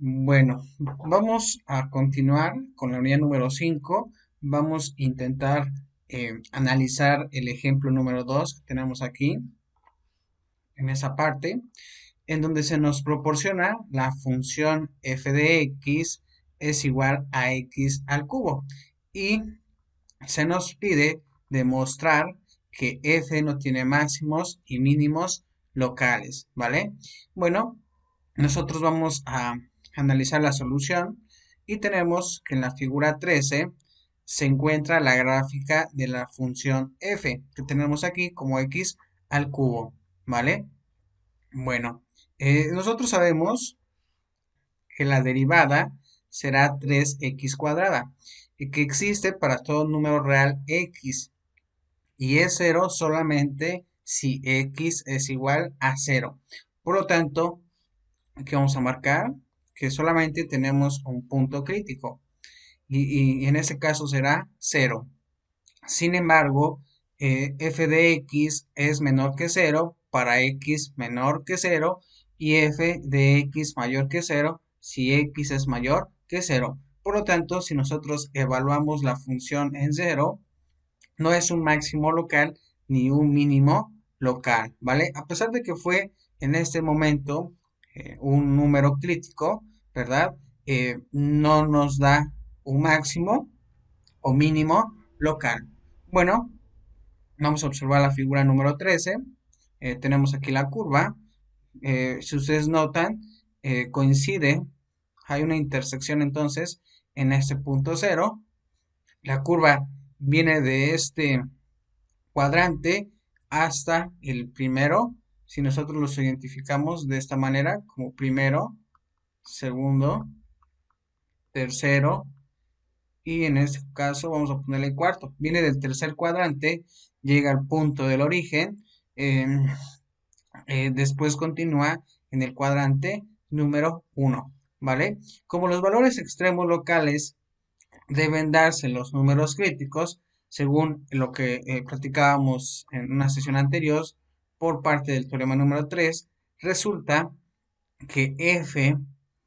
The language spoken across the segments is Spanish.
Bueno, vamos a continuar con la unidad número 5. Vamos a intentar analizar el ejemplo número 2 que tenemos aquí, en esa parte, en donde se nos proporciona la función f de x es igual a x al cubo. Y se nos pide demostrar que f no tiene máximos y mínimos locales, ¿vale? Bueno, nosotros vamos a analizar la solución y tenemos que en la figura 13 se encuentra la gráfica de la función f que tenemos aquí como x al cubo, ¿vale? Bueno, nosotros sabemos que la derivada será 3x cuadrada y que existe para todo número real x y es cero solamente si x es igual a cero. Por lo tanto, aquí vamos a marcar que solamente tenemos un punto crítico y en ese caso será cero. Sin embargo, f de x es menor que cero para x menor que cero y f de x mayor que cero si x es mayor que cero. Por lo tanto, si nosotros evaluamos la función en cero, no es un máximo local ni un mínimo local, ¿vale? A pesar de que fue en este momento un número crítico, ¿verdad? No nos da un máximo o mínimo local. Bueno, vamos a observar la figura número 13. Tenemos aquí la curva. Si ustedes notan, coincide, hay una intersección entonces en este punto cero. La curva viene de este cuadrante hasta el primero. Si nosotros los identificamos de esta manera, como primero, segundo, tercero, y en este caso vamos a ponerle cuarto. Viene del tercer cuadrante, llega al punto del origen, después continúa en el cuadrante número uno, ¿vale? Como los valores extremos locales deben darse los números críticos, según lo que platicábamos en una sesión anterior, por parte del teorema número 3, resulta que f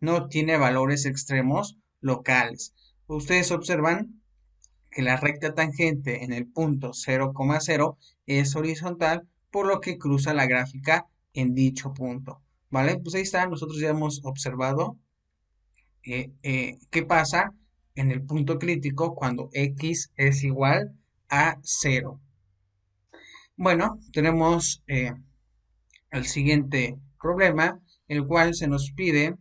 no tiene valores extremos locales. Ustedes observan que la recta tangente en el punto 0,0 es horizontal, por lo que cruza la gráfica en dicho punto. ¿Vale? Pues ahí está, nosotros ya hemos observado qué pasa en el punto crítico cuando x es igual a 0. Bueno, tenemos el siguiente problema, el cual se nos pide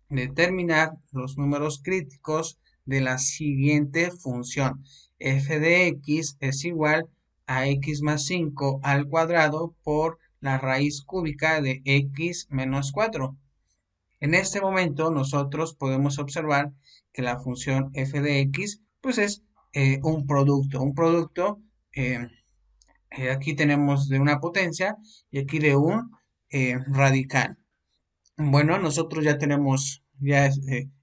determinar los números críticos de la siguiente función. F de x es igual a x más 5 al cuadrado por la raíz cúbica de x menos 4. En este momento nosotros podemos observar que la función f de x pues es un producto eh, aquí tenemos de una potencia y aquí de un radical. Bueno, nosotros ya tenemos, ya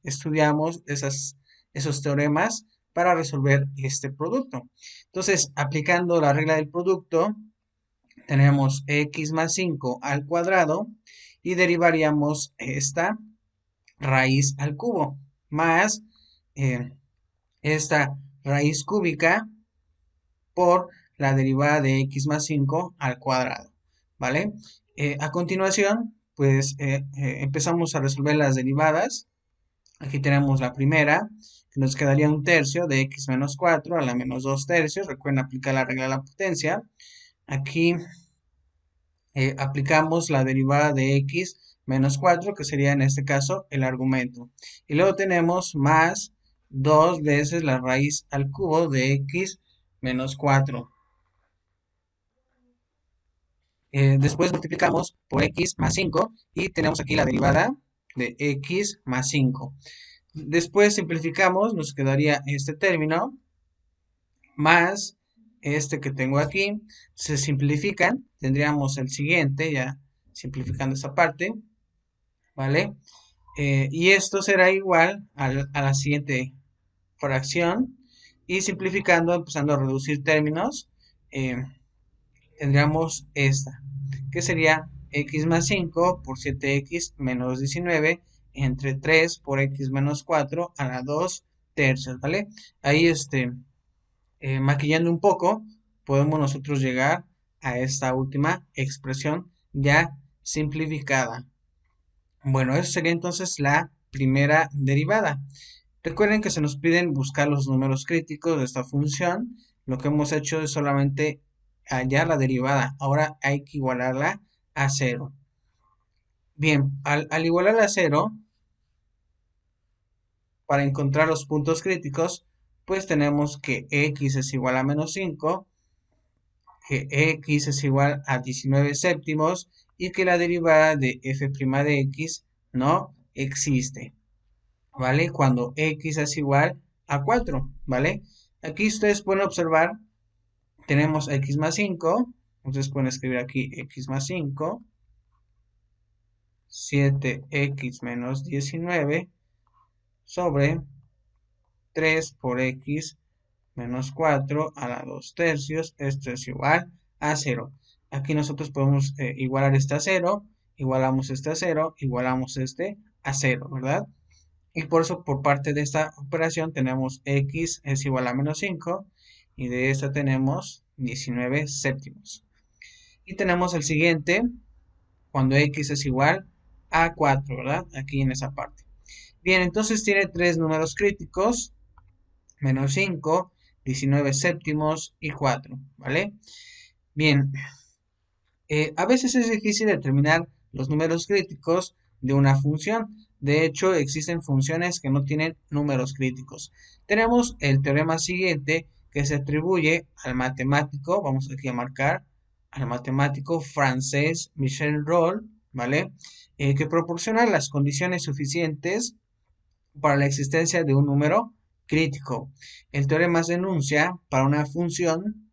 estudiamos esos teoremas para resolver este producto. Entonces, aplicando la regla del producto, tenemos x más 5 al cuadrado y derivaríamos esta raíz al cubo más eh, esta raíz cúbica por la derivada de x más 5 al cuadrado, ¿vale? A continuación, pues empezamos a resolver las derivadas. Aquí tenemos la primera, que nos quedaría un tercio de x menos 4 a la menos 2 tercios. Recuerden aplicar la regla de la potencia. Aquí aplicamos la derivada de x menos 4, que sería en este caso el argumento. Y luego tenemos más 2 veces la raíz al cubo de x menos 4. Después multiplicamos por x más 5 y tenemos aquí la derivada de x más 5. Después simplificamos, nos quedaría este término más este que tengo aquí. Se simplifican, tendríamos el siguiente, ya simplificando esta parte, ¿vale? Y esto será igual a la siguiente fracción. Y simplificando, empezando a reducir términos, eh, tendríamos esta, que sería x más 5 por 7x menos 19 entre 3 por x menos 4 a la 2 tercios, ¿vale? Ahí, maquillando un poco, podemos nosotros llegar a esta última expresión ya simplificada. Bueno, eso sería entonces la primera derivada. Recuerden que se nos piden buscar los números críticos de esta función. Lo que hemos hecho es solamente hallar la derivada. Ahora hay que igualarla a cero. Bien, al igualarla a cero, para encontrar los puntos críticos, pues tenemos que x es igual a menos 5, que x es igual a 19 séptimos y que la derivada de f' de x no existe, ¿vale? Cuando x es igual a 4, ¿vale? Aquí ustedes pueden observar, tenemos x más 5, ustedes pueden escribir aquí x más 5, 7x menos 19 sobre 3 por x menos 4 a la 2 tercios, esto es igual a 0. Aquí nosotros podemos igualar este a 0, igualamos este a 0, igualamos este a 0, ¿verdad? Y por eso por parte de esta operación tenemos x es igual a menos 5 y de esta tenemos 19 séptimos. Y tenemos el siguiente, cuando x es igual a 4, ¿verdad? Aquí en esa parte. Bien, entonces tiene tres números críticos, menos 5, 19 séptimos y 4, ¿vale? Bien, a veces es difícil determinar los números críticos de una función. De hecho, existen funciones que no tienen números críticos. Tenemos el teorema siguiente que se atribuye al matemático, vamos aquí a marcar, al matemático francés Michel Rolle, ¿vale? Que proporciona las condiciones suficientes para la existencia de un número crítico. El teorema se enuncia para una función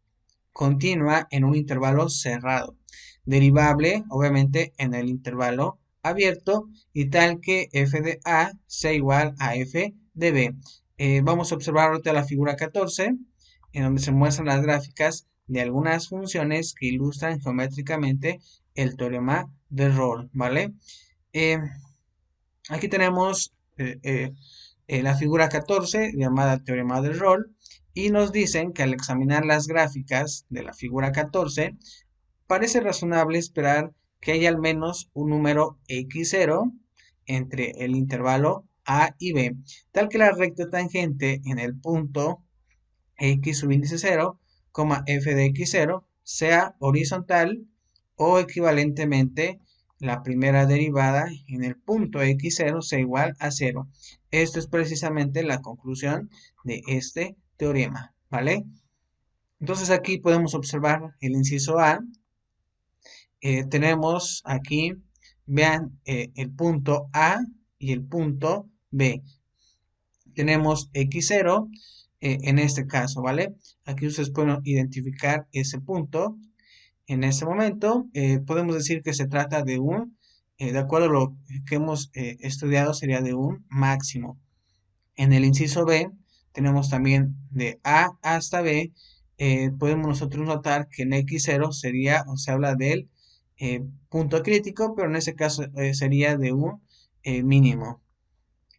continua en un intervalo cerrado, derivable obviamente en el intervalo abierto y tal que f de a sea igual a f de b. Vamos a observar ahorita la figura 14, en donde se muestran las gráficas de algunas funciones que ilustran geométricamente el teorema de Rolle, ¿vale? Eh, Aquí tenemos la figura 14 llamada teorema de Rolle y nos dicen que al examinar las gráficas de la figura 14 parece razonable esperar que haya al menos un número x0 entre el intervalo a y b, tal que la recta tangente en el punto x subíndice 0, f de x0 sea horizontal o equivalentemente la primera derivada en el punto x0 sea igual a 0. Esto es precisamente la conclusión de este teorema, ¿vale? Entonces aquí podemos observar el inciso A. Tenemos aquí, vean, el punto A y el punto B. Tenemos x0 en este caso, ¿vale? Aquí ustedes pueden identificar ese punto. En este momento podemos decir que se trata de un, de acuerdo a lo que hemos estudiado, sería de un máximo. En el inciso B tenemos también de A hasta B. Podemos nosotros notar que en x0 sería, o se habla del punto crítico, pero en ese caso sería de un mínimo.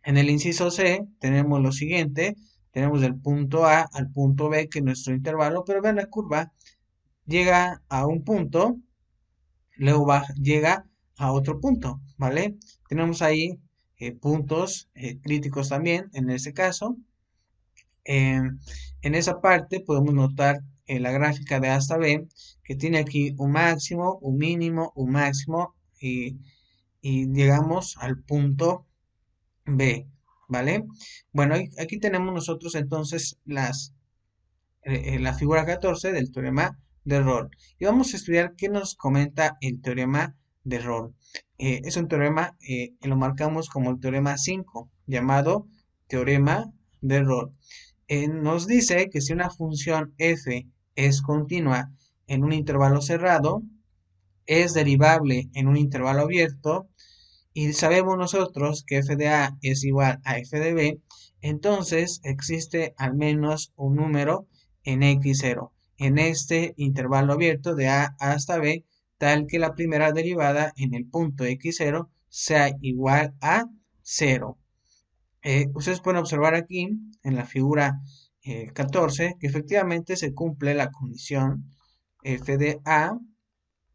En el inciso C tenemos lo siguiente, tenemos del punto A al punto B, que es nuestro intervalo, pero vean la curva, llega a un punto, luego llega a otro punto, ¿vale? Tenemos ahí puntos críticos también, en este caso. En esa parte podemos notar la gráfica de A hasta B, que tiene aquí un máximo, un mínimo, un máximo, y llegamos al punto B, ¿vale? Bueno, aquí tenemos nosotros entonces la figura 14 del teorema de Rolle. Y vamos a estudiar qué nos comenta el teorema de Rolle. Es un teorema, lo marcamos como el teorema 5, llamado teorema de Rolle. Nos dice que si una función f es continua en un intervalo cerrado, es derivable en un intervalo abierto, y sabemos nosotros que f de a es igual a f de b, entonces existe al menos un número en x0 en este intervalo abierto de a hasta b, tal que la primera derivada en el punto x0 sea igual a 0. Ustedes pueden observar aquí en la figura 14 que efectivamente se cumple la condición f de A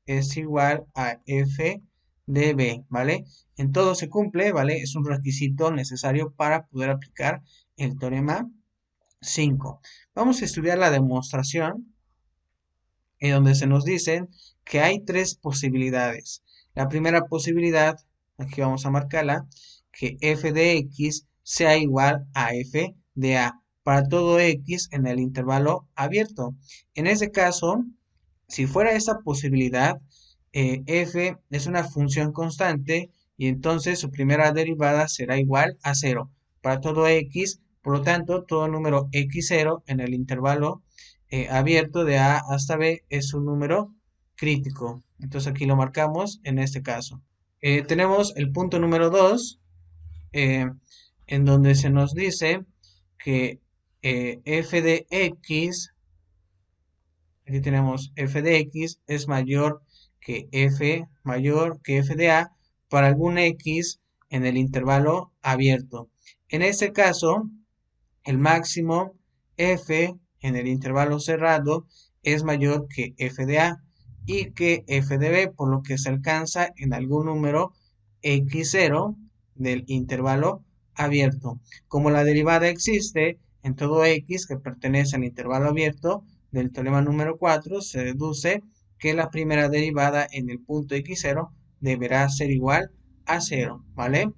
es igual a f de B, ¿vale? En todo se cumple, ¿vale? Es un requisito necesario para poder aplicar el teorema 5. Vamos a estudiar la demostración en donde se nos dice que hay tres posibilidades. La primera posibilidad, aquí vamos a marcarla, que f de x sea igual a f de a para todo x en el intervalo abierto. En este caso, si fuera esa posibilidad, f es una función constante y entonces su primera derivada será igual a 0 para todo x, por lo tanto, todo número x0 en el intervalo abierto de A hasta B es un número crítico. Entonces aquí lo marcamos en este caso. Tenemos el punto número 2, en donde se nos dice que f de x, aquí tenemos f de x es mayor que f de a para algún x en el intervalo abierto. En este caso, el máximo f en el intervalo cerrado es mayor que f de a y que f de b, por lo que se alcanza en algún número x0 del intervalo abierto. Como la derivada existe en todo x que pertenece al intervalo abierto del teorema número 4, se deduce que la primera derivada en el punto x0 deberá ser igual a 0, ¿vale?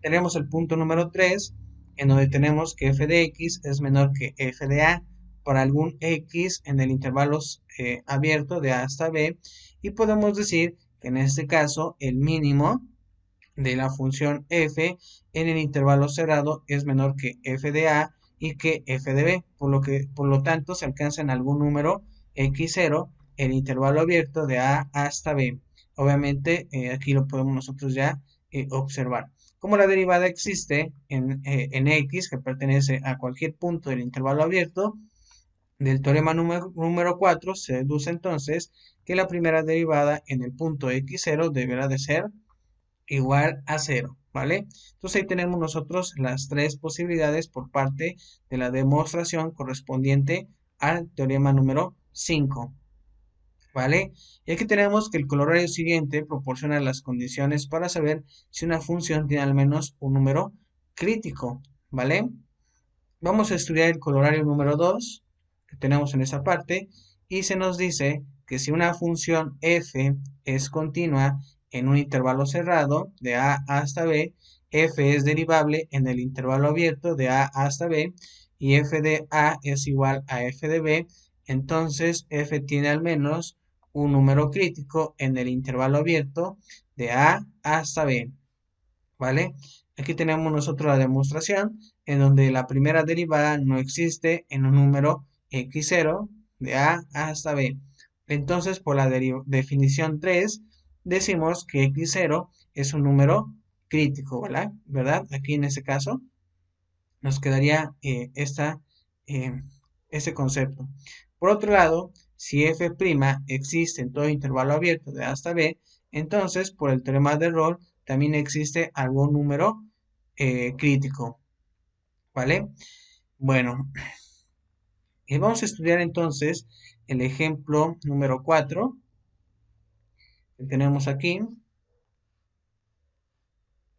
Tenemos el punto número 3, en donde tenemos que f de x es menor que f de a para algún x en el intervalo abierto de a hasta b, y podemos decir que en este caso el mínimo de la función f en el intervalo cerrado es menor que f de a y que f de b, por lo tanto se alcanza en algún número x0 el intervalo abierto de a hasta b. Obviamente aquí lo podemos nosotros ya observar. Como la derivada existe en x que pertenece a cualquier punto del intervalo abierto, del teorema número 4 se deduce entonces que la primera derivada en el punto x0 deberá de ser igual a 0, ¿vale? Entonces ahí tenemos nosotros las tres posibilidades por parte de la demostración correspondiente al teorema número 5, ¿vale? Y aquí tenemos que el colorario siguiente proporciona las condiciones para saber si una función tiene al menos un número crítico, ¿vale? Vamos a estudiar el colorario número 2 que tenemos en esa parte y se nos dice que si una función f es continua en un intervalo cerrado de a hasta b, f es derivable en el intervalo abierto de a hasta b y f de a es igual a f de b, entonces f tiene al menos un número crítico en el intervalo abierto de a hasta b, ¿vale? Aquí tenemos nosotros la demostración en donde la primera derivada no existe en un número x0 de a hasta b. Entonces, por la definición 3, decimos que x0 es un número crítico, ¿verdad? Aquí en este caso nos quedaría eh, este concepto. Por otro lado, si f' existe en todo intervalo abierto de A hasta b, entonces por el teorema de Rolle también existe algún número crítico, ¿vale? Bueno, vamos a estudiar entonces el ejemplo número 4 que tenemos aquí,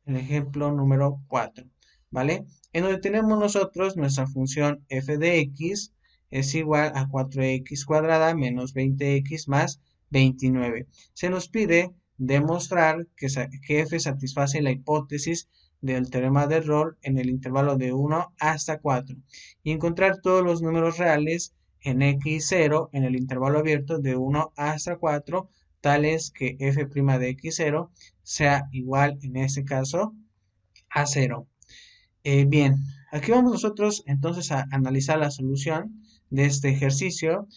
el ejemplo número 4, ¿vale? En donde tenemos nosotros nuestra función f de x es igual a 4x cuadrada menos 20x más 29. Se nos pide demostrar que f satisface la hipótesis del teorema de Rolle en el intervalo de 1 hasta 4 y encontrar todos los números reales en x0 en el intervalo abierto de 1 hasta 4 tales que f' de x0 sea igual en este caso a 0. Bien, aquí vamos nosotros entonces a analizar la solución de este ejercicio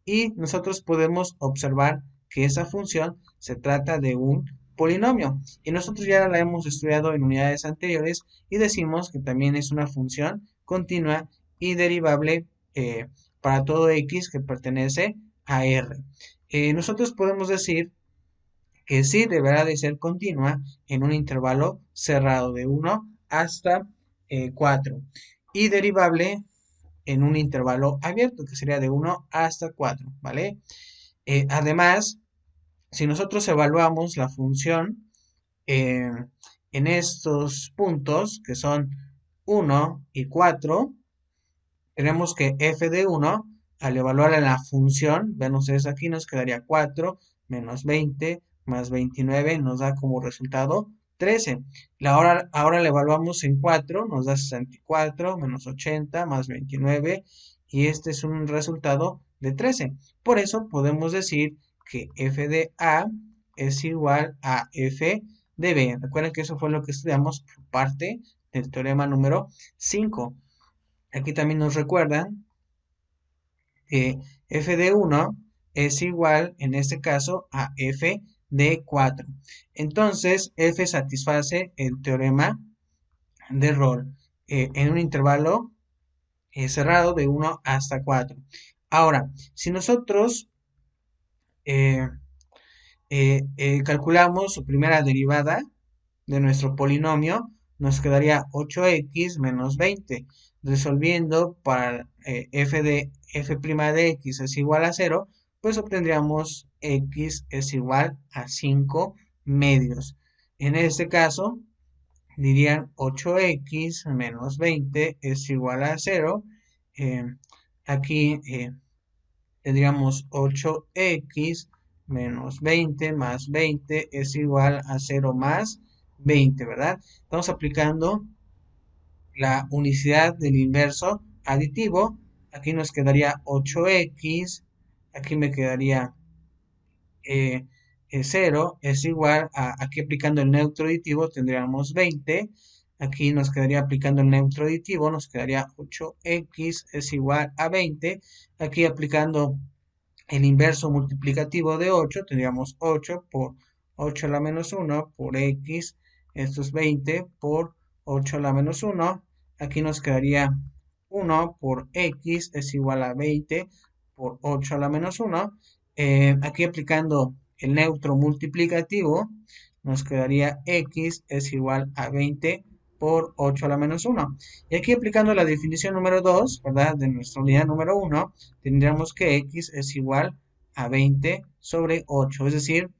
y nosotros podemos observar que esa función se trata de un polinomio y nosotros ya la hemos estudiado en unidades anteriores y decimos que también es una función continua y derivable para todo x que pertenece a R. Nosotros podemos decir que sí deberá de ser continua en un intervalo cerrado de 1 hasta 4 y derivable en un intervalo abierto que sería de 1 hasta 4, ¿vale? Además, si nosotros evaluamos la función eh, en estos puntos que son 1 y 4, tenemos que f de 1, al evaluar a la función, ven ustedes aquí, nos quedaría 4 menos 20 más 29, nos da como resultado 13. Ahora la evaluamos en 4, nos da 64 menos 80 más 29, y este es un resultado de 13. Por eso podemos decir que f de A es igual a f de B. Recuerden que eso fue lo que estudiamos por parte del teorema número 5. Aquí también nos recuerdan que f de 1 es igual, en este caso, a f de 4. Entonces, f satisface el teorema de Rolle en un intervalo cerrado de 1 hasta 4. Ahora, si nosotros eh, calculamos su primera derivada de nuestro polinomio, nos quedaría 8x menos 20. Resolviendo para f' de x es igual a 0, pues obtendríamos x es igual a 5 medios. En este caso, dirían 8x menos 20 es igual a 0. Eh, Aquí tendríamos 8x menos 20 más 20 es igual a 0 más 20, ¿verdad? Estamos aplicando la unicidad del inverso aditivo. Aquí nos quedaría 8x, aquí me quedaría 0, es igual a, aquí aplicando el neutro aditivo tendríamos 20. Aquí nos quedaría aplicando el neutro aditivo, nos quedaría 8x es igual a 20. Aquí aplicando el inverso multiplicativo de 8, tendríamos 8 por 8 a la menos 1 por x, esto es 20 por 8 a la menos 1. Aquí nos quedaría 1 por x es igual a 20 por 8 a la menos 1. Aquí aplicando el neutro multiplicativo, nos quedaría x es igual a 20 por 8 a la menos 1. Y aquí aplicando la definición número 2, ¿verdad? De nuestra unidad número 1, tendríamos que x es igual a 20 sobre 8. Es decir,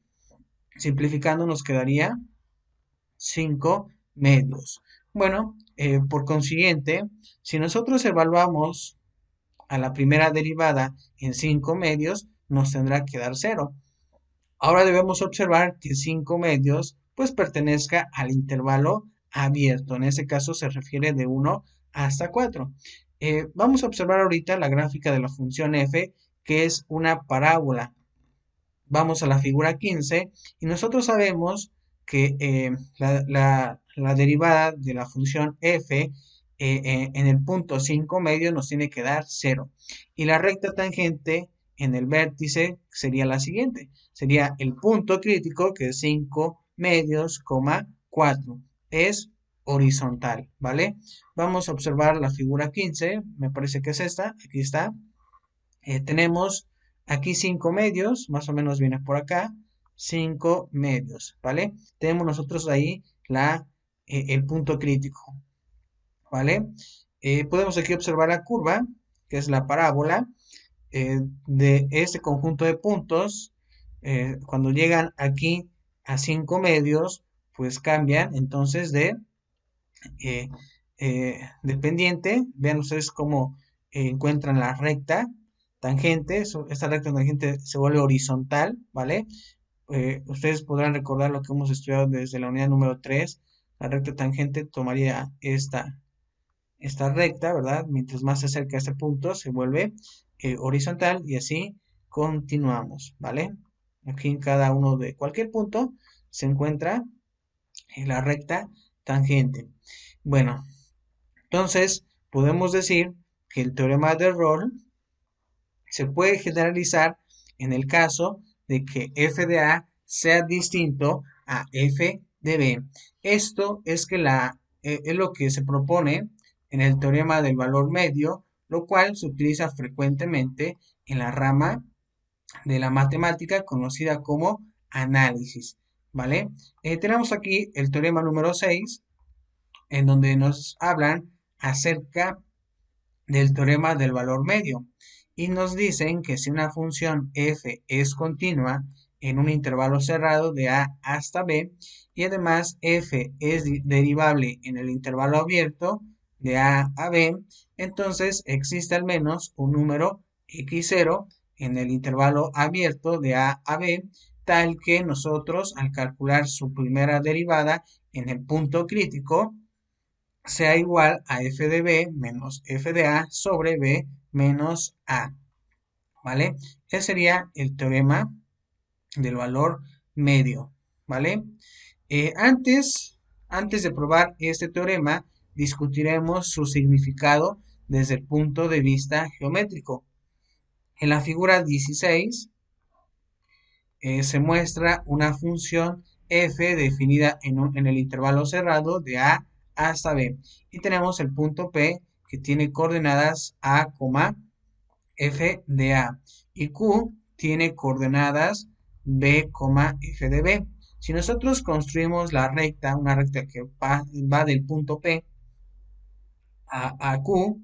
simplificando nos quedaría 5 medios. Bueno, por consiguiente, si nosotros evaluamos a la primera derivada en 5 medios, nos tendrá que dar 0. Ahora debemos observar que 5 medios pues pertenezca al intervalo abierto. En este caso se refiere de 1 hasta 4. Vamos a observar ahorita la gráfica de la función f, que es una parábola. Vamos a la figura 15 y nosotros sabemos que la derivada de la función f en el punto 5 medios nos tiene que dar 0. Y la recta tangente en el vértice sería la siguiente. Sería el punto crítico, que es 5 medios, 4. Es horizontal, ¿vale? Vamos a observar la figura 15, me parece que es esta, aquí está. Tenemos aquí 5 medios, más o menos viene por acá, 5 medios, ¿vale? Tenemos nosotros ahí el punto crítico, ¿vale? Podemos aquí observar la curva, que es la parábola de este conjunto de puntos. Cuando llegan aquí a 5 medios, pues cambian entonces eh, de pendiente. Vean ustedes cómo encuentran la recta tangente. Esta recta tangente se vuelve horizontal, ¿vale? Ustedes podrán recordar lo que hemos estudiado desde la unidad número 3. La recta tangente tomaría esta recta, ¿verdad? Mientras más se acerca a este punto, se vuelve horizontal y así continuamos, ¿vale? Aquí en cada uno de cualquier punto se encuentra la recta tangente. Bueno, entonces podemos decir que el teorema de Rolle se puede generalizar en el caso de que f de A sea distinto a f de B. Esto es es lo que se propone en el teorema del valor medio, lo cual se utiliza frecuentemente en la rama de la matemática conocida como análisis, ¿vale? Tenemos aquí el teorema número 6, en donde nos hablan acerca del teorema del valor medio y nos dicen que si una función f es continua en un intervalo cerrado de a hasta b y además f es derivable en el intervalo abierto de a b, entonces existe al menos un número x0 en el intervalo abierto de a b, tal que nosotros al calcular su primera derivada en el punto crítico sea igual a f de b menos f de a sobre b menos a, ¿vale? Ese sería el teorema del valor medio, ¿vale? Antes de probar este teorema, discutiremos su significado desde el punto de vista geométrico. En la figura 16 se muestra una función f definida en el intervalo cerrado de a hasta b. Y tenemos el punto P que tiene coordenadas a, f de a. Y Q tiene coordenadas b, f de b. Si nosotros construimos la recta, una recta que va del punto P a Q,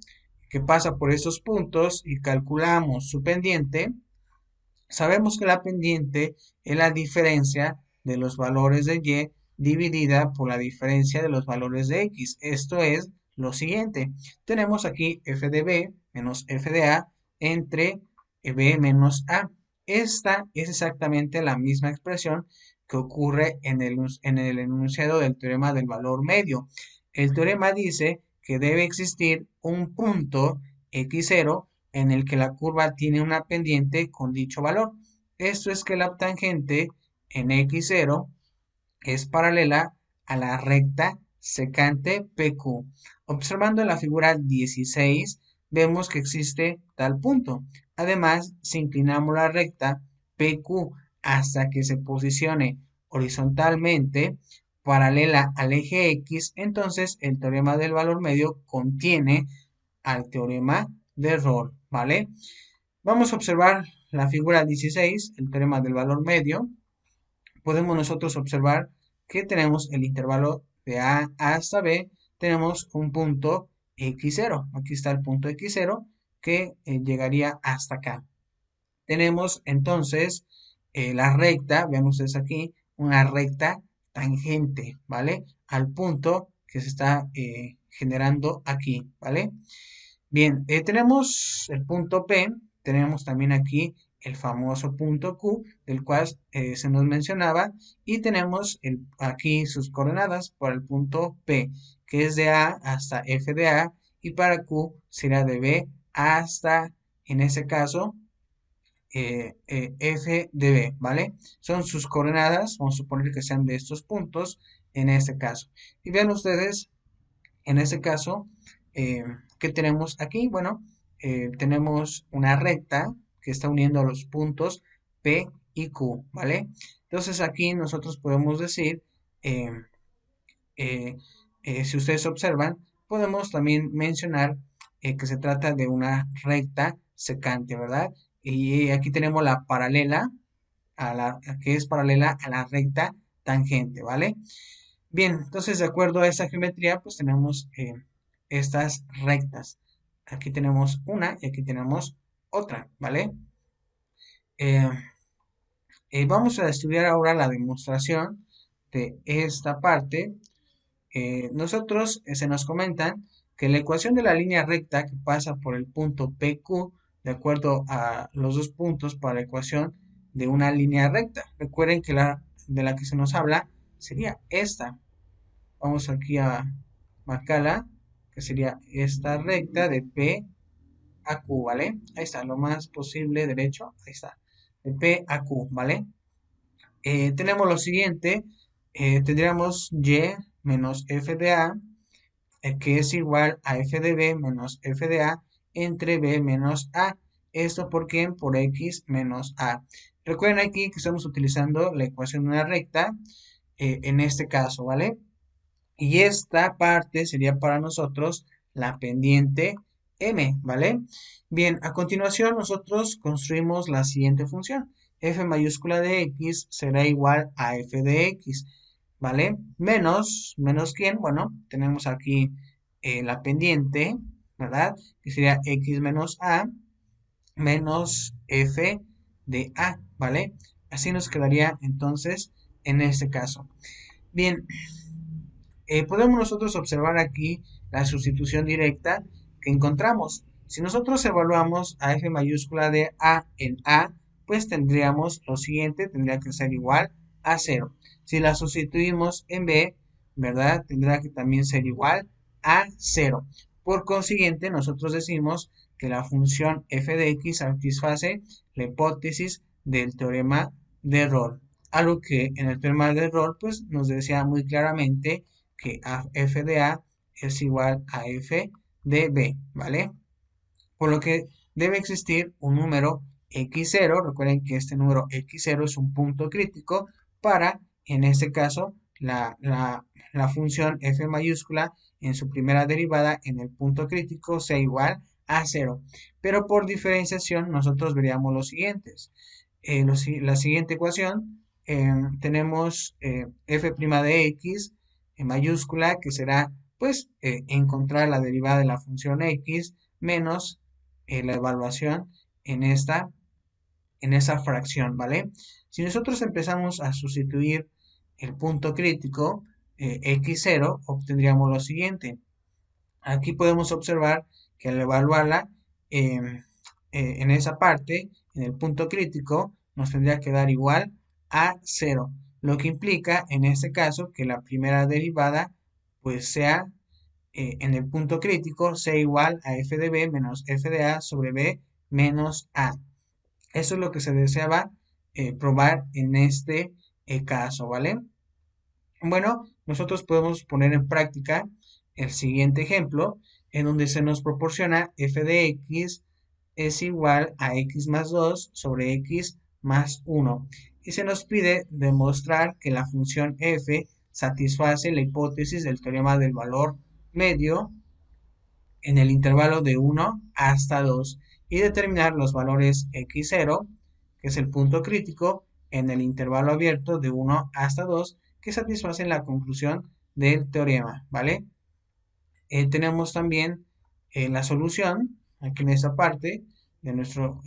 que pasa por esos puntos y calculamos su pendiente, sabemos que la pendiente es la diferencia de los valores de y dividida por la diferencia de los valores de x. Esto es lo siguiente. Tenemos aquí f de b menos f de a entre b menos a. Esta es exactamente la misma expresión que ocurre en el enunciado del teorema del valor medio. El teorema dice que debe existir un punto x0 en el que la curva tiene una pendiente con dicho valor. Esto es que la tangente en x0 es paralela a la recta secante PQ. Observando la figura 16, vemos que existe tal punto. Además, si inclinamos la recta PQ hasta que se posicione horizontalmente paralela al eje X, entonces el teorema del valor medio contiene al teorema de Rolle, ¿vale? Vamos a observar la figura 16, el teorema del valor medio. Podemos nosotros observar que tenemos el intervalo de A hasta B, tenemos un punto x0. Aquí está el punto x0 que llegaría hasta acá. Tenemos entonces la recta, vemos es aquí, una recta tangente, ¿vale? Al punto que se está generando aquí, ¿vale? Bien, tenemos el punto P, tenemos también aquí el famoso punto Q, del cual se nos mencionaba, y tenemos aquí sus coordenadas para el punto P, que es de A hasta F de A, y para Q será de B hasta, en ese caso, F de B, ¿vale? Son sus coordenadas, vamos a suponer que sean de estos puntos, en este caso. Y vean ustedes, en este caso, ¿qué tenemos aquí? Bueno, tenemos una recta que está uniendo a los puntos P y Q, ¿vale? Entonces aquí nosotros podemos decir, eh, eh, si ustedes observan, podemos también mencionar que se trata de una recta secante, ¿verdad? Y aquí tenemos la paralela, que es paralela a la recta tangente, ¿vale? Bien, entonces de acuerdo a esta geometría, pues tenemos estas rectas. Aquí tenemos una y aquí tenemos otra, ¿vale? Eh, Vamos a estudiar ahora la demostración de esta parte. Nosotros se nos comentan que la ecuación de la línea recta que pasa por el punto PQ, de acuerdo a los dos puntos para la ecuación de una línea recta. Recuerden que de la que se nos habla sería esta. Vamos aquí a marcarla, que sería esta recta de P a Q, ¿vale? Ahí está, lo más posible derecho, ahí está, de P a Q, ¿vale? Tenemos lo siguiente, tendríamos Y menos F de A, que es igual a F de B menos F de A entre B menos A. ¿Esto por qué? Por X menos A. Recuerden aquí que estamos utilizando la ecuación de una recta, en este caso, ¿vale? Y esta parte sería para nosotros la pendiente M, ¿vale? Bien, a continuación nosotros construimos la siguiente función. f mayúscula de x será igual a f de x, ¿vale? Menos quién, bueno, tenemos aquí la pendiente, ¿verdad? Que sería x menos a menos f de a, ¿vale? Así nos quedaría entonces en este caso. Bien, podemos nosotros observar aquí la sustitución directa que encontramos. Si nosotros evaluamos a f mayúscula de a en a, pues tendríamos lo siguiente, tendría que ser igual a 0. Si la sustituimos en b, ¿verdad? Tendrá que también ser igual a 0. Por consiguiente, nosotros decimos que la función f de x satisface la hipótesis del teorema de Rolle. Algo que en el teorema de Rolle, pues nos decía muy claramente que f de a es igual a f de b, ¿vale? Por lo que debe existir un número x0. Recuerden que este número x0 es un punto crítico para, en este caso, la función f mayúscula en su primera derivada en el punto crítico sea igual a 0. Pero por diferenciación nosotros veríamos los siguientes. La siguiente ecuación tenemos f' de x en mayúscula, que será pues encontrar la derivada de la función x menos la evaluación en esa fracción, ¿vale? Si nosotros empezamos a sustituir el punto crítico x0, obtendríamos lo siguiente. Aquí podemos observar que al evaluarla en esa parte, en el punto crítico, nos tendría que dar igual a 0, lo que implica en este caso que la primera derivada pues sea en el punto crítico sea igual a f de b menos f de a sobre b menos a. Eso es lo que se deseaba probar en este caso, ¿vale? Bueno, nosotros podemos poner en práctica el siguiente ejemplo, en donde se nos proporciona f de x es igual a x más 2 sobre x más 1. Y se nos pide demostrar que la función f satisface la hipótesis del teorema del valor medio en el intervalo de 1 hasta 2 y determinar los valores x0, que es el punto crítico, en el intervalo abierto de 1 hasta 2, que satisfacen la conclusión del teorema, ¿vale? Tenemos también la solución, aquí en esta parte de nuestro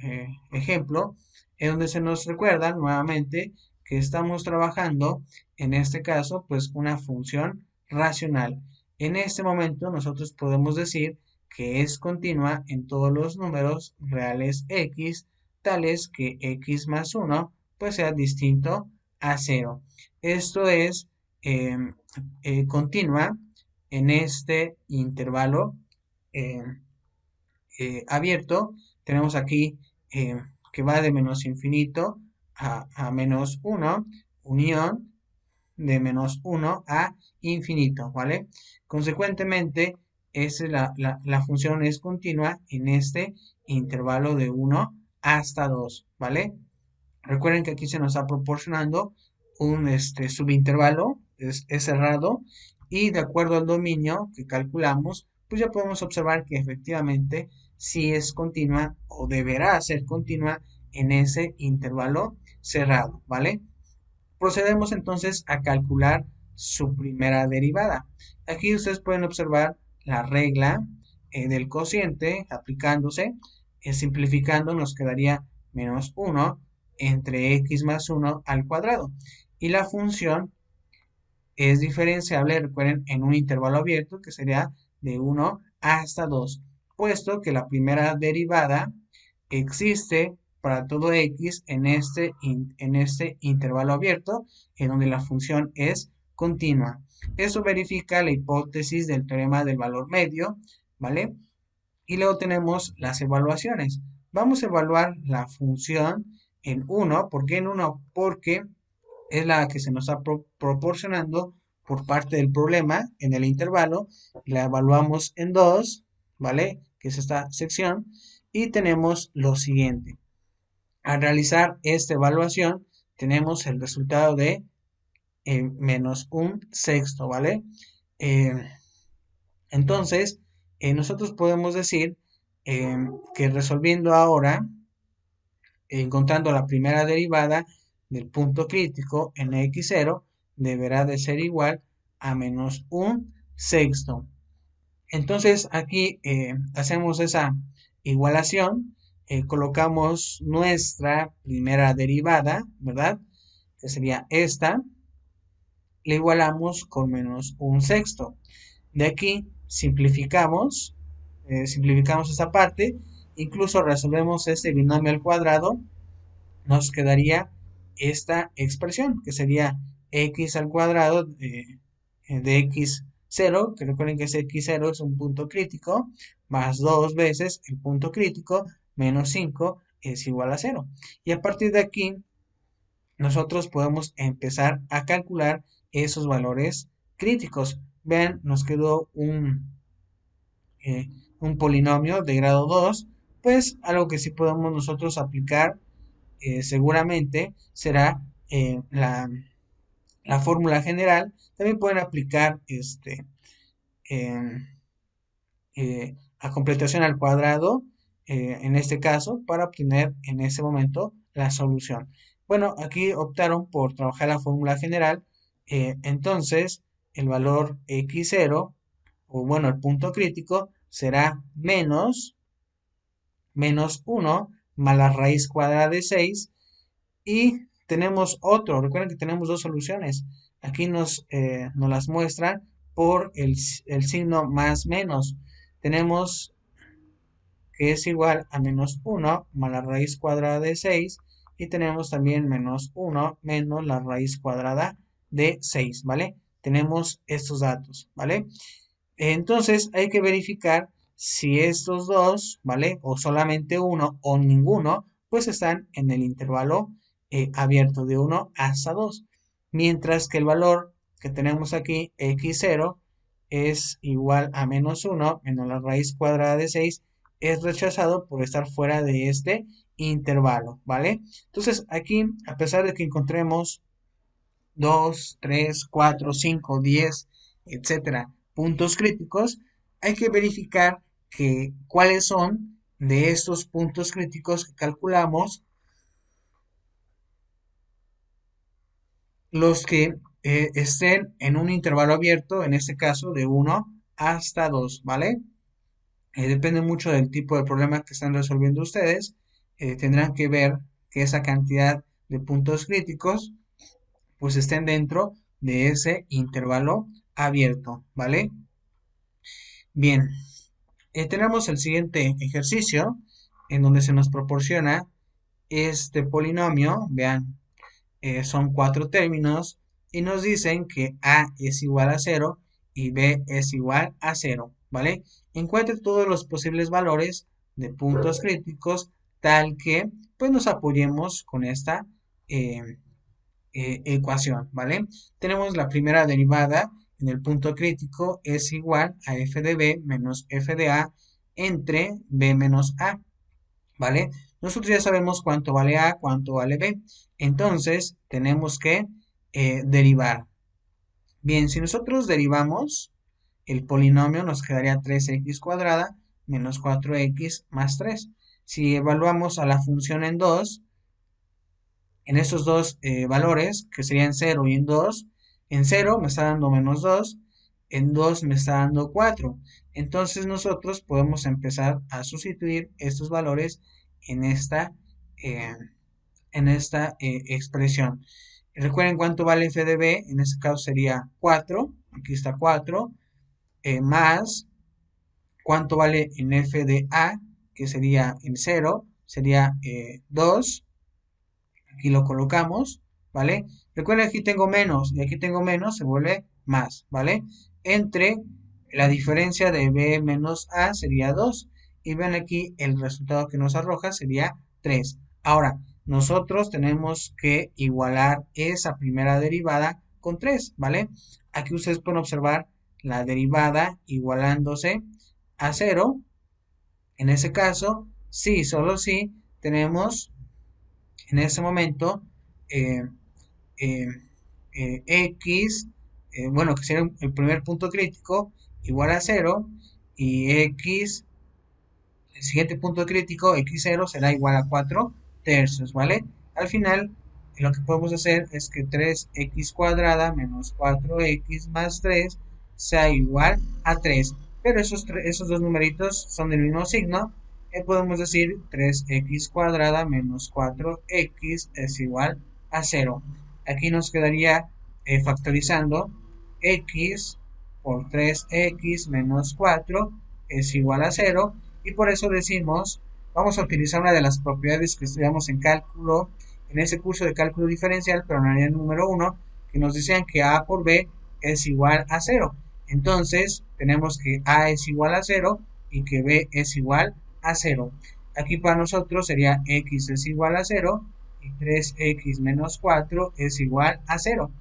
ejemplo, en donde se nos recuerda nuevamente que estamos trabajando, en este caso, pues una función racional. En este momento nosotros podemos decir que es continua en todos los números reales x, tales que x más 1 pues sea distinto a 0. Esto es continua en este intervalo eh, abierto. Tenemos aquí que va de menos infinito a menos 1, unión de menos 1 a infinito, ¿vale? Consecuentemente, la función es continua en este intervalo de 1 hasta 2, ¿vale? Recuerden que aquí se nos está proporcionando un subintervalo, es cerrado, y de acuerdo al dominio que calculamos, pues ya podemos observar que efectivamente sí es continua o deberá ser continua en ese intervalo cerrado, ¿vale? Procedemos entonces a calcular su primera derivada. Aquí ustedes pueden observar la regla del cociente aplicándose. Simplificando nos quedaría menos 1 entre x más 1 al cuadrado. Y la función es diferenciable, recuerden, en un intervalo abierto que sería de 1 hasta 2, puesto que la primera derivada existe para todo x en este intervalo abierto, en donde la función es continua. Eso verifica la hipótesis del teorema del valor medio, ¿vale? Y luego tenemos las evaluaciones. Vamos a evaluar la función en 1. ¿Por qué en 1? Porque es la que se nos está proporcionando por parte del problema en el intervalo. La evaluamos en 2, ¿vale? Que es esta sección. Y tenemos lo siguiente. Al realizar esta evaluación, tenemos el resultado de menos un sexto, ¿vale? Eh, entonces, nosotros podemos decir que resolviendo ahora encontrando la primera derivada del punto crítico en x0 deberá de ser igual a menos un sexto. Entonces aquí hacemos esa igualación, colocamos nuestra primera derivada, ¿verdad? Que sería esta, le igualamos con menos un sexto. De aquí simplificamos esta parte, incluso resolvemos este binomio al cuadrado, nos quedaría esta expresión, que sería x al cuadrado de x0, que recuerden que ese x0 es un punto crítico, más dos veces el punto crítico, menos 5 es igual a 0. Y a partir de aquí, nosotros podemos empezar a calcular esos valores críticos. Vean, nos quedó un polinomio de grado 2, pues algo que sí podemos nosotros aplicar seguramente será la fórmula general. También pueden aplicar em, a completación al cuadrado, en este caso, para obtener en ese momento la solución. Bueno, aquí optaron por trabajar la fórmula general, entonces el valor x0, o bueno, el punto crítico, será menos 1 más la raíz cuadrada de 6. Y tenemos otro, recuerden que tenemos dos soluciones. Aquí nos las muestran por el signo más menos. Tenemos que es igual a menos 1 más la raíz cuadrada de 6. Y tenemos también menos 1 menos la raíz cuadrada de 6, ¿vale? Tenemos estos datos, ¿vale? Entonces hay que verificar si estos dos, ¿vale? O solamente uno o ninguno, pues están en el intervalo abierto de 1 hasta 2. Mientras que el valor que tenemos aquí, x0, es igual a menos 1 menos la raíz cuadrada de 6, es rechazado por estar fuera de este intervalo, ¿vale? Entonces aquí, a pesar de que encontremos 2, 3, 4, 5, 10, etcétera, puntos críticos, hay que verificar que cuáles son de estos puntos críticos que calculamos los que estén en un intervalo abierto, en este caso de 1 hasta 2, ¿vale? Depende mucho del tipo de problema que están resolviendo ustedes. Tendrán que ver que esa cantidad de puntos críticos pues estén dentro de ese intervalo abierto, ¿vale? Bien, tenemos el siguiente ejercicio en donde se nos proporciona este polinomio, vean, son cuatro términos y nos dicen que A es igual a 0 y B es igual a 0, ¿vale? Encuentre todos los posibles valores de puntos críticos tal que pues nos apoyemos con esta eh, ecuación, ¿vale? Tenemos la primera derivada en el punto crítico es igual a f de b menos f de a entre b menos a, ¿vale? Nosotros ya sabemos cuánto vale a, cuánto vale b, entonces tenemos que derivar. Bien, si nosotros derivamos el polinomio nos quedaría 3x cuadrada menos 4x más 3. Si evaluamos a la función en 2, en estos dos valores, que serían 0 y en 0 me está dando menos 2, en 2 me está dando 4. Entonces nosotros podemos empezar a sustituir estos valores en eh, esta expresión. Recuerden cuánto vale f de b, en este caso sería 4, aquí está 4, más cuánto vale en f de a, que sería en 0, sería 2, aquí lo colocamos, ¿vale? Recuerden, aquí tengo menos y aquí tengo menos, se vuelve más, ¿vale? Entre la diferencia de b menos a sería 2 y ven aquí el resultado que nos arroja sería 3. Ahora, nosotros tenemos que igualar esa primera derivada con 3, ¿vale? Aquí ustedes pueden observar la derivada igualándose a 0. En ese caso, sí, solo sí, tenemos en ese momento eh, eh, x, bueno, que sería el primer punto crítico, igual a 0, y x, el siguiente punto crítico, x0, será igual a 4, tercios, ¿vale? Al final, lo que podemos hacer es que 3x cuadrada menos 4x más 3 sea igual a 3. Pero esos dos numeritos son del mismo signo. Y podemos decir 3x cuadrada menos 4x es igual a 0. Aquí nos quedaría factorizando x por 3x menos 4 es igual a 0. Y por eso decimos, vamos a utilizar una de las propiedades que estudiamos en cálculo, en ese curso de cálculo diferencial, pero en el número 1, que nos decían que a por b es igual a 0. Entonces, tenemos que a es igual a 0 y que b es igual a 0. Aquí para nosotros sería x es igual a 0 y 3x menos 4 es igual a 0.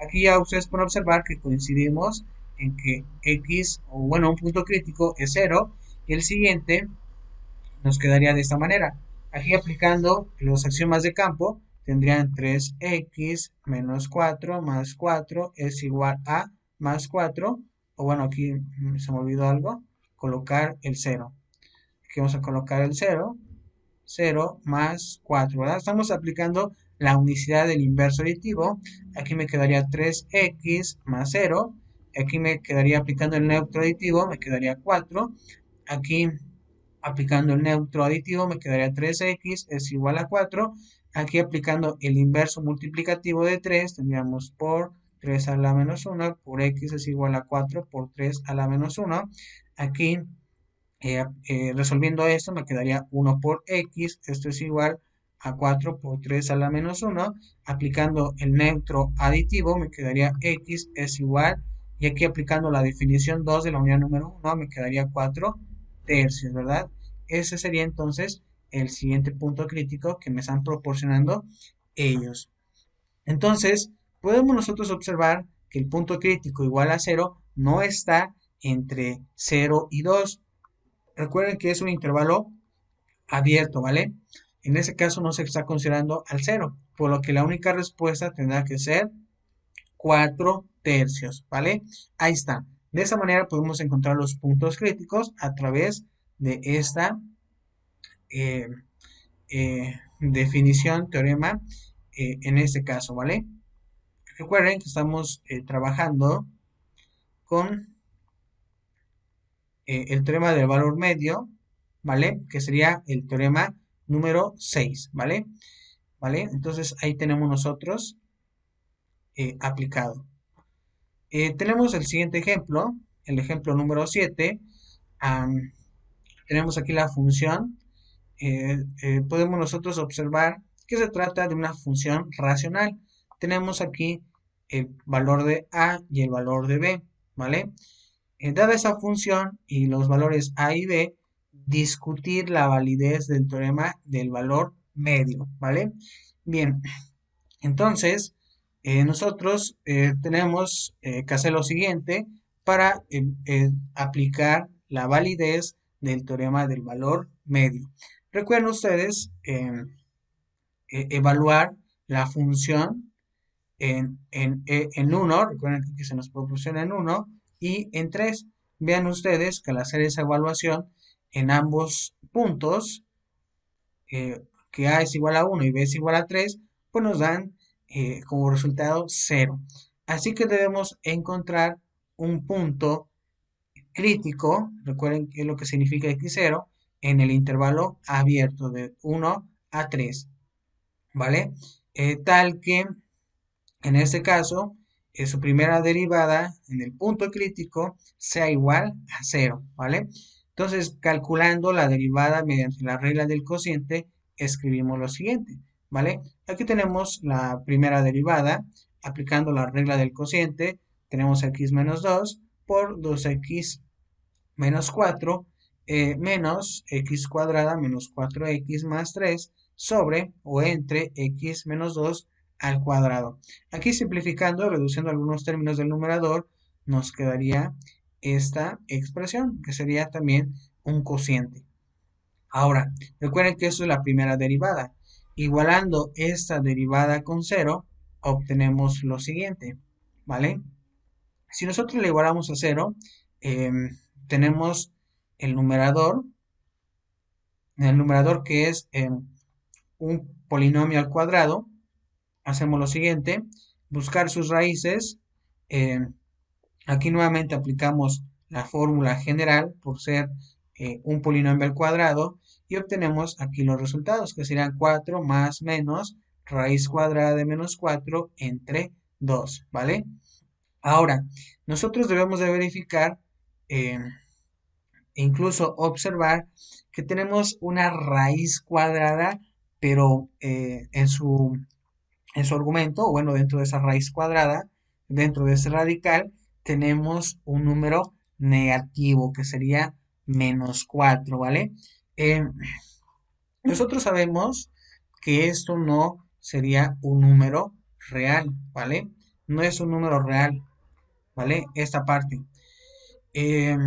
Aquí ya ustedes pueden observar que coincidimos en que x, o bueno, un punto crítico es 0 y el siguiente nos quedaría de esta manera. Aquí aplicando los axiomas de campo, tendrían 3x menos 4 más 4 es igual a más 4, o bueno, aquí se me olvidó algo, colocar el 0. Aquí vamos a colocar el 0, 0 más 4, ¿verdad? Estamos aplicando la unicidad del inverso aditivo. Aquí me quedaría 3x más 0. Aquí me quedaría aplicando el neutro aditivo, me quedaría 4. Aquí aplicando el neutro aditivo me quedaría 3x es igual a 4. Aquí aplicando el inverso multiplicativo de 3 tendríamos por 3 a la menos 1 por x es igual a 4 por 3 a la menos 1. Aquí resolviendo esto me quedaría 1 por x, esto es igual a 4 por 3 a la menos 1. Aplicando el neutro aditivo me quedaría x es igual, y aquí aplicando la definición 2 de la unidad número 1 me quedaría 4 tercios, ¿verdad? Ese sería entonces el siguiente punto crítico que me están proporcionando ellos. Entonces, podemos nosotros observar que el punto crítico igual a 0 no está entre 0 y 2. Recuerden que es un intervalo abierto, ¿vale? En ese caso no se está considerando al 0, por lo que la única respuesta tendrá que ser 4 tercios, ¿vale? Ahí está. De esa manera podemos encontrar los puntos críticos a través de esta eh, definición, teorema, en este caso, ¿vale? Recuerden que estamos trabajando con el teorema del valor medio, ¿vale? Que sería el teorema número 6, ¿vale? ¿Vale? Entonces ahí tenemos nosotros aplicado. Tenemos el siguiente ejemplo, el ejemplo número 7. Tenemos aquí la función. Podemos nosotros observar que se trata de una función racional. Tenemos aquí el valor de a y el valor de b, ¿vale? Dada esa función y los valores a y b, discutir la validez del teorema del valor medio, ¿vale? Bien, entonces nosotros tenemos que hacer lo siguiente para aplicar la validez del teorema del valor medio. Recuerden ustedes evaluar la función en 1, recuerden que se nos proporciona en 1 y en 3. Vean ustedes que al hacer esa evaluación en ambos puntos, que A es igual a 1 y B es igual a 3, pues nos dan como resultado 0. Así que debemos encontrar un punto crítico, recuerden que es lo que significa x0, en el intervalo abierto de 1 a 3, ¿vale? Tal que en este caso, su primera derivada en el punto crítico sea igual a 0, ¿vale? Entonces, calculando la derivada mediante la regla del cociente, escribimos lo siguiente, ¿vale? Aquí tenemos la primera derivada, aplicando la regla del cociente, tenemos x menos 2 por 2x menos 4 menos x cuadrada menos 4x más 3 sobre o entre x menos 2 al cuadrado. Aquí simplificando, reduciendo algunos términos del numerador, nos quedaría esta expresión, que sería también un cociente. Ahora, recuerden que esto es la primera derivada. Igualando esta derivada con 0, obtenemos lo siguiente, ¿vale? Si nosotros le igualamos a 0, tenemos el numerador que es un polinomio al cuadrado, hacemos lo siguiente, buscar sus raíces. eh, Aquí nuevamente aplicamos la fórmula general por ser un polinomio al cuadrado y obtenemos aquí los resultados, que serían 4 más menos raíz cuadrada de menos 4 entre 2, ¿vale? Ahora, nosotros debemos de verificar eh, e incluso observar que tenemos una raíz cuadrada, pero en su argumento, o bueno, dentro de esa raíz cuadrada, dentro de ese radical, tenemos un número negativo que sería menos 4, ¿vale? Eh, Nosotros sabemos que esto no sería un número real, ¿vale? No es un número real, ¿vale? Esta parte. Eh,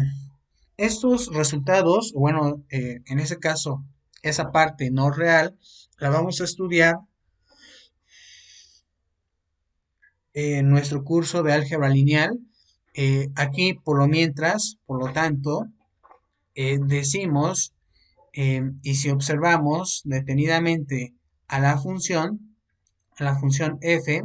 Estos resultados, bueno, en ese caso, esa parte no real, la vamos a estudiar en nuestro curso de álgebra lineal. Aquí, por lo mientras, por lo tanto, decimos, y si observamos detenidamente a la función f,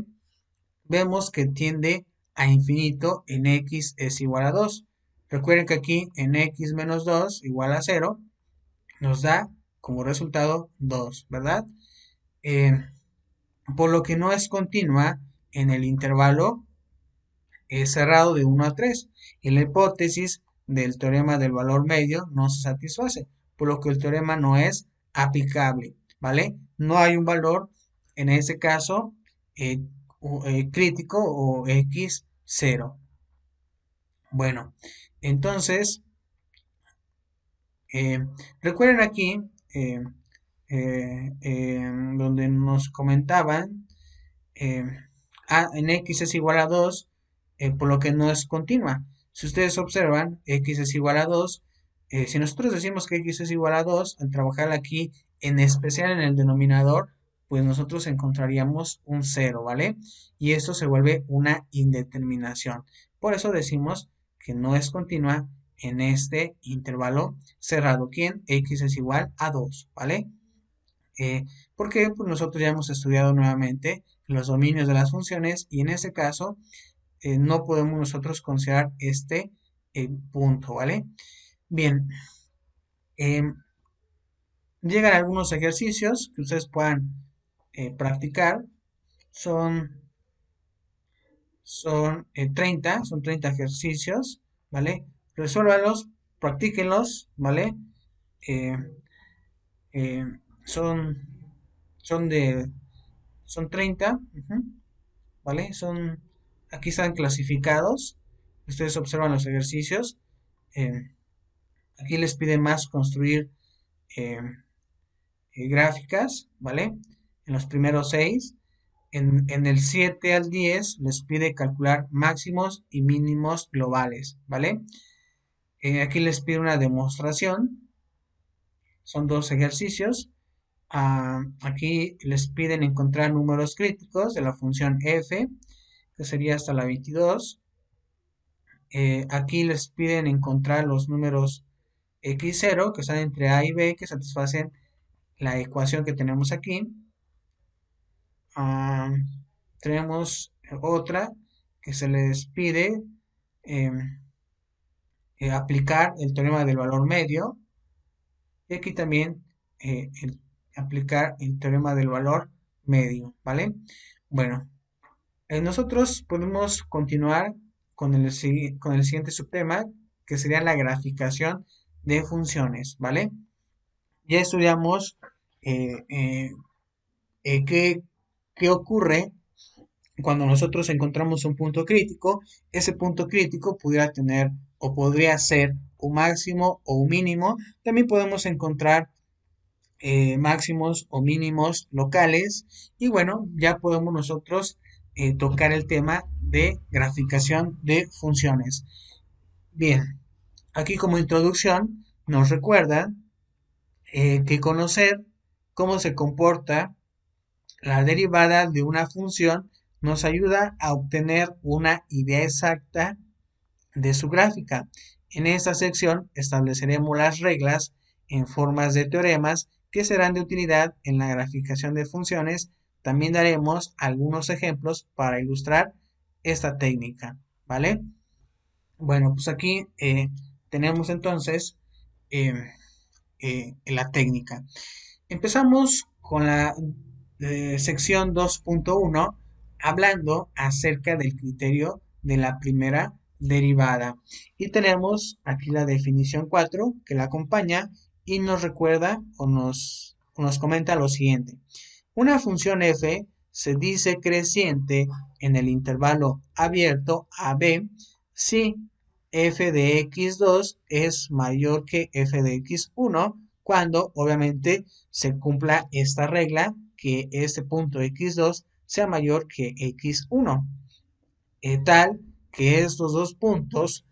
vemos que tiende a infinito en x es igual a 2. Recuerden que aquí en x menos 2 igual a 0 nos da como resultado 2, ¿verdad? Eh, por lo que no es continua en el intervalo es cerrado de 1 a 3 y la hipótesis del teorema del valor medio no se satisface, por lo que el teorema no es aplicable, ¿vale? No hay un valor, en ese caso, eh, crítico o x 0. Bueno, entonces, eh, recuerden aquí, eh, donde nos comentaban eh, en x es igual a 2, por lo que no es continua. Si ustedes observan, x es igual a 2. Si nosotros decimos que x es igual a 2, al trabajar aquí, en especial en el denominador, pues nosotros encontraríamos un 0, ¿vale? Y esto se vuelve una indeterminación. Por eso decimos que no es continua en este intervalo cerrado. ¿Quién? X es igual a 2, ¿vale? Eh, Porque pues nosotros ya hemos estudiado nuevamente los dominios de las funciones y en ese caso no podemos nosotros considerar este punto, ¿vale? Bien, em, llegan algunos ejercicios que ustedes puedan practicar. Son, son 30 ejercicios, ¿vale? Resuélvalos, practíquenlos, ¿vale? Eh, eh, son, son de, son 30, ujú, ¿vale? Aquí están clasificados. Ustedes observan los ejercicios. eh, Aquí les pide más construir eh, gráficas, ¿vale? En los primeros 6. En el 7 al 10 les pide calcular máximos y mínimos globales, ¿vale? Aquí les pide una demostración. Son dos ejercicios. Aquí les piden encontrar números críticos de la función f, que sería hasta la 22. Aquí les piden encontrar los números x0, que están entre a y b, que satisfacen la ecuación que tenemos aquí. Ah, Tenemos otra que se les pide em, aplicar el teorema del valor medio. Y aquí también aplicar el teorema del valor medio, ¿vale? Bueno, nosotros podemos continuar con el siguiente subtema, que sería la graficación de funciones, ¿vale? Ya estudiamos eh, eh, qué, qué ocurre cuando nosotros encontramos un punto crítico. Ese punto crítico pudiera tener o podría ser un máximo o un mínimo. También podemos encontrar máximos o mínimos locales. Y bueno, ya podemos nosotros tocar el tema de graficación de funciones. Bien, aquí como introducción nos recuerda que conocer cómo se comporta la derivada de una función nos ayuda a obtener una idea exacta de su gráfica. En esta sección estableceremos las reglas en formas de teoremas que serán de utilidad en la graficación de funciones. También daremos algunos ejemplos para ilustrar esta técnica, ¿vale? Bueno, pues aquí tenemos entonces eh, la técnica. Empezamos con la sección 2.1 hablando acerca del criterio de la primera derivada. Y tenemos aquí la definición 4 que la acompaña y nos recuerda o nos comenta lo siguiente. Una función f se dice creciente en el intervalo abierto a b si f de x2 es mayor que f de x1 cuando obviamente se cumpla esta regla que este punto x2 sea mayor que x1, tal que estos dos puntos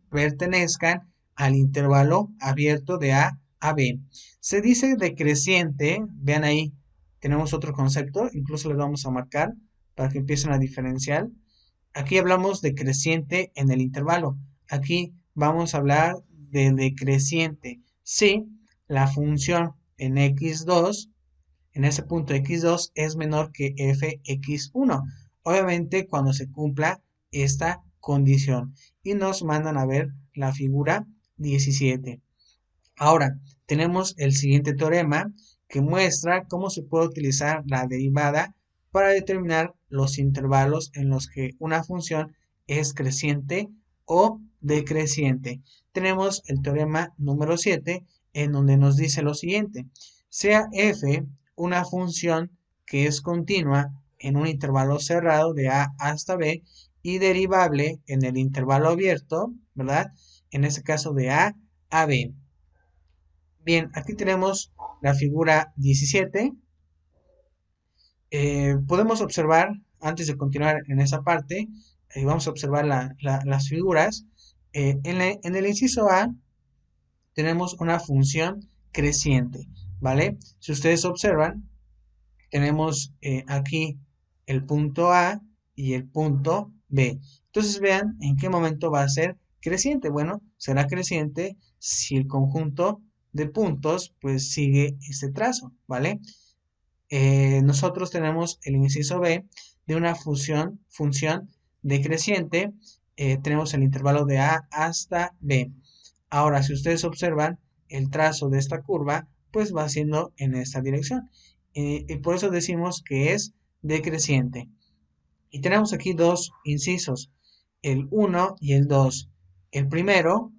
pertenezcan al intervalo abierto de a b. Se dice decreciente, vean ahí, tenemos otro concepto, incluso les vamos a marcar para que empiecen a diferenciar. Aquí hablamos de creciente en el intervalo. Aquí vamos a hablar de decreciente si la función en x2, en ese punto x2 es menor que fx1. Obviamente cuando se cumpla esta condición. Y nos mandan a ver la figura 17. Ahora, tenemos el siguiente teorema que muestra cómo se puede utilizar la derivada para determinar los intervalos en los que una función es creciente o decreciente. Tenemos el teorema número 7 en donde nos dice lo siguiente. Sea f una función que es continua en un intervalo cerrado de a hasta b y derivable en el intervalo abierto, ¿verdad? En este caso de a b. Bien, aquí tenemos la figura 17. Podemos observar, antes de continuar en esa parte, vamos a observar las figuras. En el inciso A tenemos una función creciente, ¿vale? Si ustedes observan, tenemos aquí el punto A y el punto B. Entonces vean en qué momento va a ser creciente. Bueno, será creciente si el conjunto de puntos pues sigue este trazo, ¿vale? Nosotros tenemos el inciso B de una función decreciente. Tenemos el intervalo de A hasta B. Ahora, si ustedes observan, el trazo de esta curva, pues va siendo en esta dirección. Y por eso decimos que es decreciente. Y tenemos aquí dos incisos, el 1 y el 2. El primero,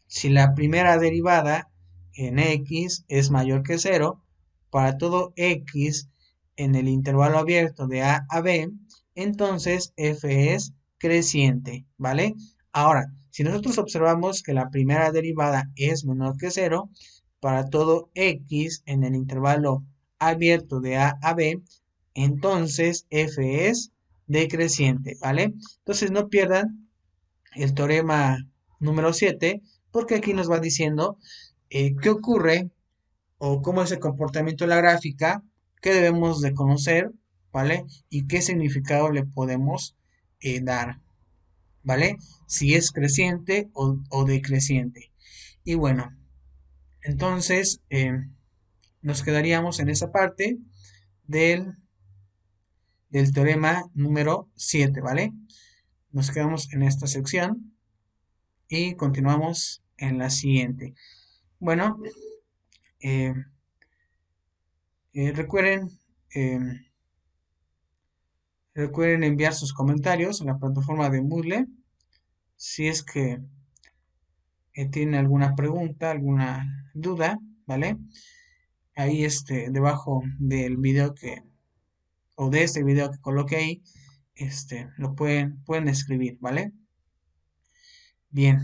si la primera derivada en x es mayor que 0, para todo x en el intervalo abierto de a b, entonces f es creciente, ¿vale? Ahora, si nosotros observamos que la primera derivada es menor que 0, para todo x en el intervalo abierto de a b, entonces f es decreciente, ¿vale? Entonces no pierdan el teorema número 7 porque aquí nos va diciendo qué ocurre o cómo es el comportamiento de la gráfica, qué debemos de conocer, ¿vale? Y qué significado le podemos dar, ¿vale? Si es creciente o decreciente. Y bueno, entonces nos quedaríamos en esa parte del, del teorema número 7, ¿vale? Nos quedamos en esta sección y continuamos en la siguiente. Bueno, eh, recuerden, eh, recuerden enviar sus comentarios en la plataforma de Moodle si es que tienen alguna pregunta, alguna duda, ¿vale? Ahí debajo del video o de este video que coloque ahí, lo pueden escribir, ¿vale? Bien.